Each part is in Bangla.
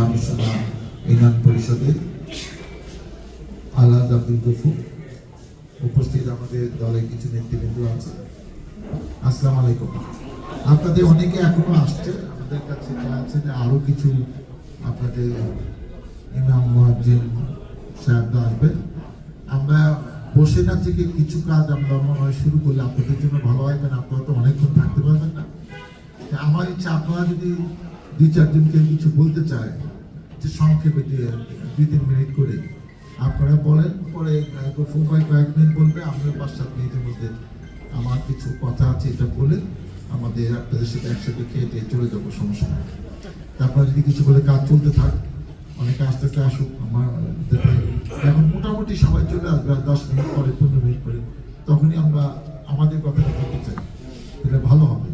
জামসুনা ইউনিয়ন পরিষদের আলাদ আব্দুল গফুর, উপস্থিত আমাদের দলের কিছু নেতৃবৃন্দ আছে। আসসালামু আলাইকুম। আপনাদের অনেকে এখনো আসছে, আমাদের কাছে যা আছে যে আরো কিছু আপনাদের ইমাম মুয়াজ্জিন সাহেব আসবেন। আমরা বসে না থেকে কিছু কাজ আমরা মনে হয় শুরু করলে আপনাদের জন্য ভালো হয়, কারণ আপনারা তো অনেকক্ষণ থাকতে পারবেন না। আমার ইচ্ছা আপনারা যদি 2-4 জনকে কিছু বলতে চায়, যে সংক্ষেপে 2-3 মিনিট করে আপনারা বলেন, পরে গফুর ভাই কয়েক মিনিট বলবে, আমরা 5-7 মিনিটের মধ্যে আমার কিছু কথা আছে এটা বলে আমাদের আপনাদের সাথে একসাথে খেয়ে চলে যাবো, সমস্যা নেই। তারপরে যদি কিছু বলে কাজ চলতে থাক, অনেকে আস্তে আস্তে আসুক। আমার এখন মোটামুটি সবাই চলে আসবে, আর 10 মিনিট পরে 15 মিনিট পরে, তখনই আমরা আমাদের কথাটা বলতে চাই, এটা ভালো হবে।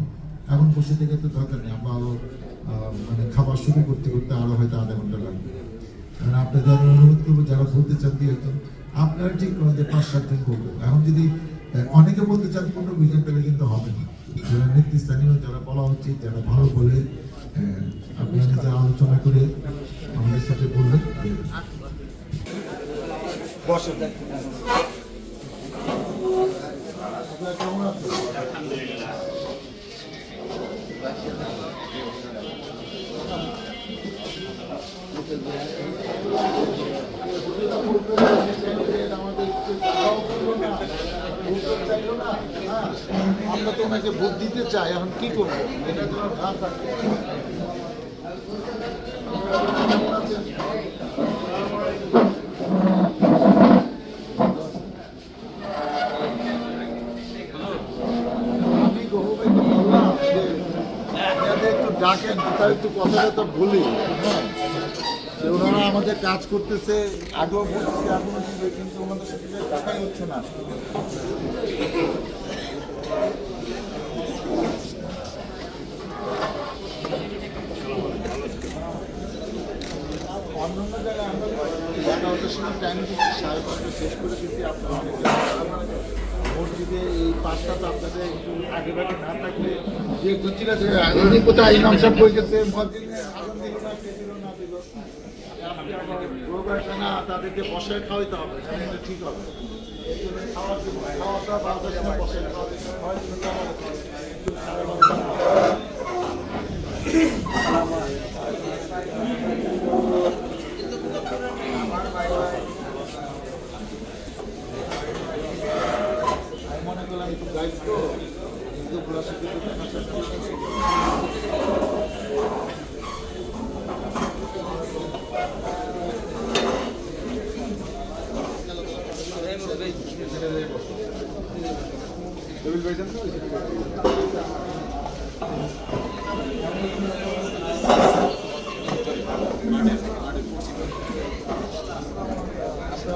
এখন বসে থেকে তো দরকার নেই, আমরা আরো মানে খাবার শুরু করতে করতে আরো হয়তো আধা ঘন্টা লাগবে। কারণ আপনাদের আমি অনুরোধ করবো, যারা বলতে চান 2-1 আপনারা ঠিক করেন যে 5-7 জন বলবো। এখন যদি অনেকে বলতে চান 15-20 জন, তাহলে কিন্তু হবে না। যারা নেতৃস্থানীয়, যারা বলা উচিত, যারা ভালো বলে, আপনারা নিজেরা আলোচনা করে আমাদের সাথে বললেন। কেমন আছেন? আমরা তো ওনাকে ভোট দিতে চাই, এখন কি করবো? এটা তোমার ভাব থাকবে। আমি গহবাইকে বললাম যে একটু ডাকেন, কোথাও একটু কথাটা বলি। হ্যাঁ, ওনারা আমাদের কাজ করতেছে, আগেও বলতেছে, এখনো দিবে, কিন্তু ওনাদের সাথে টাকাই হচ্ছে না। অন্যান্য জায়গায় আমরা 11টার সময় টাইম দিচ্ছি, 5:30 শেষ করে দিচ্ছি। আপনারা মসজিদে এই 5টা তো আপনাদের একটু আগে ভাগে না থাকলে যে বুঝছিল যে কোথায় ইমাম সাহেব বই গেছে, মসজিদে আগুন দিল না, কে দিল না দিল, না তাদেরকে বসায় খাওয়াইতে হবে, এটা ঠিক হবে। এই জন্য খাওয়াটা 12টার সময় বসায় খাওয়াতে হয়। আমি মনে করলাম একটু দায়িত্ব কিন্তু ঘোরার সাথে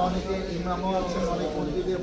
অনেকে ইমামও আছেন, অনেক মসজিদে